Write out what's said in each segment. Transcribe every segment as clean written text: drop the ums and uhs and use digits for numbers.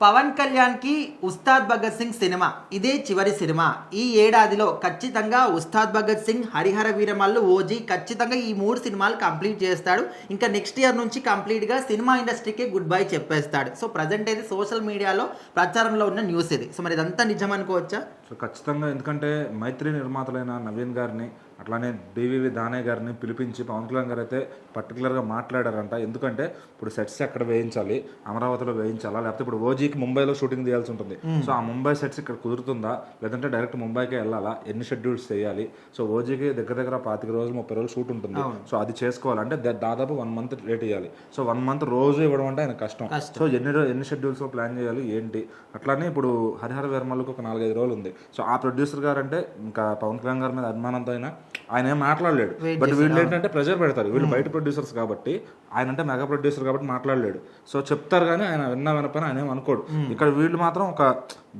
పవన్ కళ్యాణ్కి ఉస్తాద్ భగత్ సింగ్ సినిమా ఇదే చివరి సినిమా. ఈ ఏడాదిలో ఖచ్చితంగా ఉస్తాద్ భగత్ సింగ్, హరిహర వీరమల్లు, ఓజీ ఖచ్చితంగా ఈ 3 సినిమాలు కంప్లీట్ చేస్తాడు. ఇంకా నెక్స్ట్ ఇయర్ నుంచి కంప్లీట్గా సినిమా ఇండస్ట్రీకి గుడ్ బై చెప్పేస్తాడు. సో ప్రజెంట్ అయితే సోషల్ మీడియాలో ప్రచారంలో ఉన్న న్యూస్ ఇది. సో మరి ఇదంతా నిజం అనుకోవచ్చా? సో ఖచ్చితంగా, ఎందుకంటే మైత్రి నిర్మాతలైన నవీన్ గారిని అట్లానే డివివి దానయ్య గారిని పిలిపించి పవన్ కళ్యాణ్ గారు అయితే పర్టికులర్గా మాట్లాడారంట. ఎందుకంటే ఇప్పుడు సెట్స్ ఎక్కడ వేయించాలి, అమరావతిలో వేయించాలా, లేకపోతే ఇప్పుడు ఓజీకి ముంబైలో షూటింగ్ చేయాల్సి ఉంటుంది. సో ఆ ముంబై సెట్స్ ఇక్కడ కుదురుతుందా, లేదంటే డైరెక్ట్ ముంబైకే వెళ్ళాలా, ఎన్ని షెడ్యూల్స్ చేయాలి. సో ఓజీకి దగ్గర 25 రోజులు 30 రోజులు షూట్ ఉంటుంది. సో అది చేసుకోవాలంటే దాదాపు 1 మంత్ లేట్ ఇవ్వాలి. సో 1 మంత్ రోజు ఇవ్వడం అంటే ఆయన కష్టం. సో ఎన్ని షెడ్యూల్స్ ప్లాన్ చేయాలి ఏంటి. అట్లానే ఇప్పుడు హరిహర వీరమల్లుకి ఒక 4-5 రోజులు ఉంది. సో ఆ ప్రొడ్యూసర్ గారు అంటే ఇంకా పవన్ కళ్యాణ్ గారి మీద అభిమానంతో అయినా ఆయన ఏం మాట్లాడలేడు. బట్ వీళ్ళు ఏంటంటే ప్రెజర్ పెడతారు. వీళ్ళు బయట ప్రొడ్యూసర్స్ కాబట్టి, ఆయన అంటే మెగా ప్రొడ్యూసర్ కాబట్టి మాట్లాడలేడు. సో చెప్తారు కానీ ఆయన వినపని ఆయన ఏం అనుకోడు. ఇక్కడ వీళ్ళు మాత్రం ఒక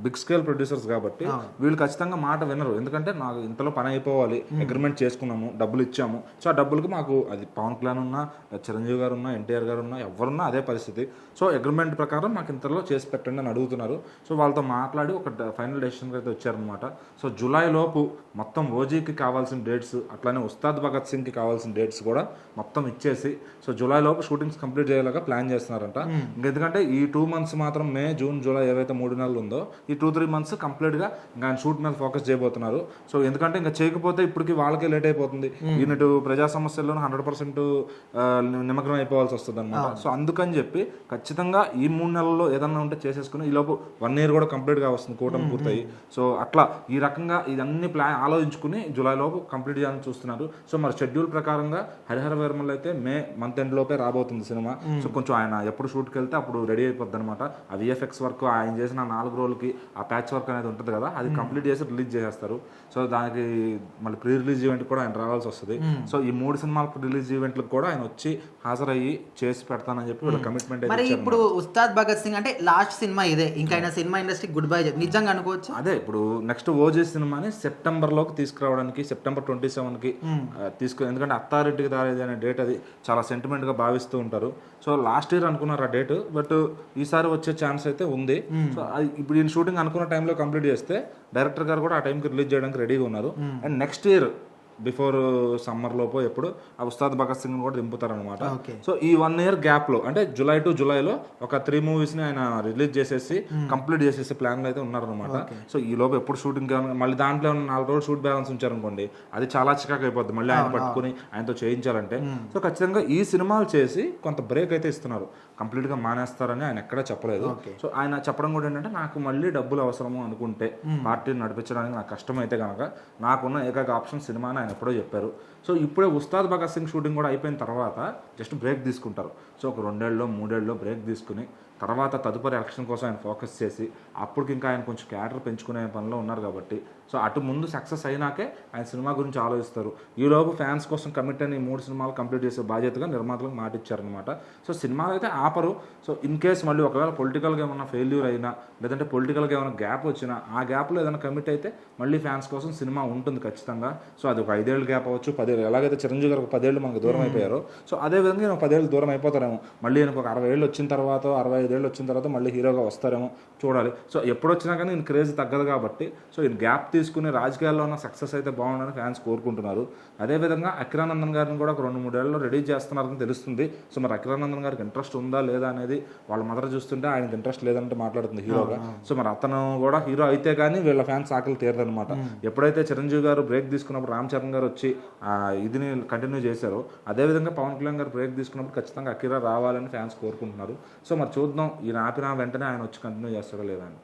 బిగ్ స్కేల్ ప్రొడ్యూసర్స్ కాబట్టి వీళ్ళు ఖచ్చితంగా మాట వినరు. ఎందుకంటే నాకు ఇంతలో పని అయిపోవాలి, అగ్రిమెంట్ చేసుకున్నాము, డబ్బులు ఇచ్చాము. సో ఆ డబ్బులకి మాకు అది పవన్ కళ్యాణ్ ఉన్నా, చిరంజీవి గారు ఉన్నా, ఎన్టీఆర్ గారు ఉన్నా, ఎవరున్నా అదే పరిస్థితి. సో అగ్రిమెంట్ ప్రకారం మాకు ఇంతలో చేసి పెట్టండి అని అడుగుతున్నారు. సో వాళ్ళతో మాట్లాడి ఒక ఫైనల్ డెసిషన్కి అయితే వచ్చారనమాట. సో జూలై లోపు మొత్తం ఓజీకి కావాల్సిన డేట్స్, అట్లానే ఉస్తాద్ భగత్ సింగ్కి కావాల్సిన డేట్స్ కూడా మొత్తం ఇచ్చేసి సో జూలై లోపు షూటింగ్స్ కంప్లీట్ చేయాలని ప్లాన్ చేస్తున్నారంట. ఎందుకంటే ఈ 2 మంత్స్ మాత్రం మే, జూన్, జూలై ఏవైతే 3 నెలలు ఉందో ఈ 2-3 మంత్స్ కంప్లీట్గా ఇంకా ఆయన షూట్ మీద ఫోకస్ చేయబోతున్నారు. సో ఎందుకంటే ఇంకా చేయకపోతే ఇప్పటికి వాళ్ళకే లేట్ అయిపోతుంది. ఈయనటు ప్రజా సమస్యల్లో 100% నిమగ్నం అయిపోవాల్సి వస్తుంది అనమాట. సో అందుకని చెప్పి ఖచ్చితంగా ఈ 3 నెలల్లో ఏదన్నా ఉంటే చేసేసుకుని ఈ లోపు 1 year కూడా కంప్లీట్గా వస్తుంది కూటమి పూర్తయి. సో అట్లా ఈ రకంగా ఇదన్నీ ప్లాన్ ఆలోచించుకుని జూలై లోపు కంప్లీట్ చేయాలని చూస్తున్నారు. సో మరి షెడ్యూల్ ప్రకారంగా హరిహర వీరమల్లు అయితే మే మంత్ ఎండ్ లోపే రాబోతుంది సినిమా. సో కొంచెం ఆయన ఎప్పుడు షూట్కి వెళ్తే అప్పుడు రెడీ అయిపోద్ది అనమాట. ఆ విఎఫ్ఎక్స్ వర్క్, ఆయన చేసిన 4 రోజులకి ఆ ప్యాచ్ వర్క్ అనేది ఉంటుంది కదా, అది కంప్లీట్ చేసి రిలీజ్ చేసేస్తారు. సో దానికి మళ్ళీ ప్రీ రిలీజ్ ఈవెంట్ కూడా ఆయన రావాల్సి వస్తుంది. సో ఈ 3 సినిమాలకు రిలీజ్ ఈవెంట్లకు కూడా ఆయన వచ్చి హాజరయ్యి చేసి పెడతానని చెప్పి వీళ్ళ కమిట్మెంట్. మరి ఇప్పుడు ఉస్తాద్ భగత్ సింగ్ అంటే లాస్ట్ సినిమా ఇదే, ఇంకా ఆయన సినిమా ఇండస్ట్రీ గుడ్ బై నిజంగా అనుకోవచ్చు. అదే ఇప్పుడు నెక్స్ట్ ఓజీ సినిమాని సెప్టెంబర్లోకి తీసుకురావడానికి, సెప్టెంబర్ 27కి ఎందుకంటే అత్తారింటికి దారేది అనే డేట్ అది చాలా సెంటిమెంట్గా భావిస్తూ ఉంటారు. సో లాస్ట్ ఇయర్ అనుకున్నారు ఆ డేట్, బట్ ఈసారి వచ్చే ఛాన్స్ అయితే ఉంది. సో ఇప్పుడు ఈయన షూటింగ్ అనుకున్న టైంలో కంప్లీట్ చేస్తే డైరెక్టర్ గారు కూడా ఆ టైంకి రిలీజ్ చేయడానికి రెడీగా ఉన్నారు. And next year before summer లోపు ఎప్పుడు ఆ ఉస్తాద్ భగత్ సింగ్ కూడా దింపుతారనమాట. సో ఈ 1 year గ్యాప్లో అంటే జూలై టు జూలైలో ఒక 3 మూవీస్ని ఆయన రిలీజ్ చేసేసి కంప్లీట్ చేసేసి ప్లాన్లో అయితే ఉన్నారనమాట. సో ఈ లోపు ఎప్పుడు షూటింగ్ మళ్ళీ దాంట్లో 4 రోజులు షూట్ బ్యాలెన్స్ ఉంచారనుకోండి, అది చాలా చికాకు అయిపోద్ది మళ్ళీ ఆయన పట్టుకుని ఆయనతో చేయించాలంటే. సో ఖచ్చితంగా ఈ సినిమాలు చేసి కొంత బ్రేక్ అయితే ఇస్తున్నారు. కంప్లీట్గా మానేస్తారని ఆయన ఎక్కడా చెప్పలేదు. సో ఆయన చెప్పడం కూడా ఏంటంటే, నాకు మళ్ళీ డబ్బులు అవసరము అనుకుంటే పార్టీని నడిపించడానికి నాకు కష్టం అయితే కనుక నాకున్న ఏకైక ఆప్షన్ సినిమా అని ఆయన ఎప్పుడో చెప్పారు. సో ఇప్పుడే ఉస్తాద్ భగత్ సింగ్ షూటింగ్ కూడా అయిపోయిన తర్వాత జస్ట్ బ్రేక్ తీసుకుంటారు. సో ఒక 2 ఏళ్ళలో 3 ఏళ్ళలో బ్రేక్ తీసుకుని తర్వాత తదుపరి ఎలక్షన్ కోసం ఆయన ఫోకస్ చేసి అప్పటికి ఇంకా ఆయన కొంచెం క్యాడర్ పెంచుకునే పనిలో ఉన్నారు కాబట్టి సో అటు ముందు సక్సెస్ అయినాకే ఆయన సినిమా గురించి ఆలోచిస్తారు. ఈలోపు ఫ్యాన్స్ కోసం కమిట్ అయిన 3 సినిమాలు కంప్లీట్ చేసే బాధ్యతగా నిర్మాతలకు మాట ఇచ్చారనమాట. సో సినిమాలు అయితే ఆపరు. సో ఇన్ కేస్ మళ్ళీ ఒకవేళ పొలిటికల్గా ఏమైనా ఫెయిల్యూర్ అయినా, లేదంటే పొలిటికల్గా ఏమైనా గ్యాప్ వచ్చినా, ఆ గ్యాప్లో ఏదైనా కమిట్ అయితే మళ్ళీ ఫ్యాన్స్ కోసం సినిమా ఉంటుంది ఖచ్చితంగా. సో అది ఒక 5 ఏళ్ళు గ్యాప్ అవ్వచ్చు, 10 ఏళ్ళు. ఎలాగైతే చిరంజీవి గారు ఒక 10 ఏళ్ళు మనకు దూరం అయిపోయారో, సో అదేవిధంగా నేను 10 ఏళ్ళు దూరం అయిపోతారేమో. మళ్ళీ నేను ఒక 60 ఏళ్ళు వచ్చిన తర్వాత, 65 ఏళ్ళు వచ్చిన తర్వాత మళ్ళీ హీరోగా వస్తారేమో, చూడాలి. సో ఎప్పుడు వచ్చినా కానీ ఈయన క్రేజ్ తగ్గదు కాబట్టి సో ఈయన గ్యాప్ తీసుకుని రాజకీయాల్లో ఉన్న సక్సెస్ అయితే బాగుండని ఫ్యాన్స్ కోరుకుంటున్నారు. అదేవిధంగా అఖిరానందన్ గారిని కూడా ఒక 2-3 ఏళ్ళలో రెడీ చేస్తున్నారని తెలుస్తుంది. సో మరి అఖిరానందన్ గారికి ఇంట్రెస్ట్ ఉందా లేదా అనేది వాళ్ళ మదర్ చూస్తుంటే ఆయనకి ఇంట్రెస్ట్ లేదంటే మాట్లాడుతుంది హీరోగా. సో మరి అతను కూడా హీరో అయితే కానీ వీళ్ళ ఫ్యాన్స్ ఆకలి తీరదనమాట. ఎప్పుడైతే చిరంజీవి గారు బ్రేక్ తీసుకున్నప్పుడు రామ్ చరణ్ గారు వచ్చి ఇదిని కంటిన్యూ చేశారో, అదేవిధంగా పవన్ కళ్యాణ్ గారు బ్రేక్ తీసుకున్నప్పుడు ఖచ్చితంగా అఖిరా రావాలని ఫ్యాన్స్ కోరుకుంటున్నారు. సో మరి చూద్దాం, ఈయన ఆపిన వెంటనే ఆయన వచ్చి కంటిన్యూ చేస్తాడో లేదా అని.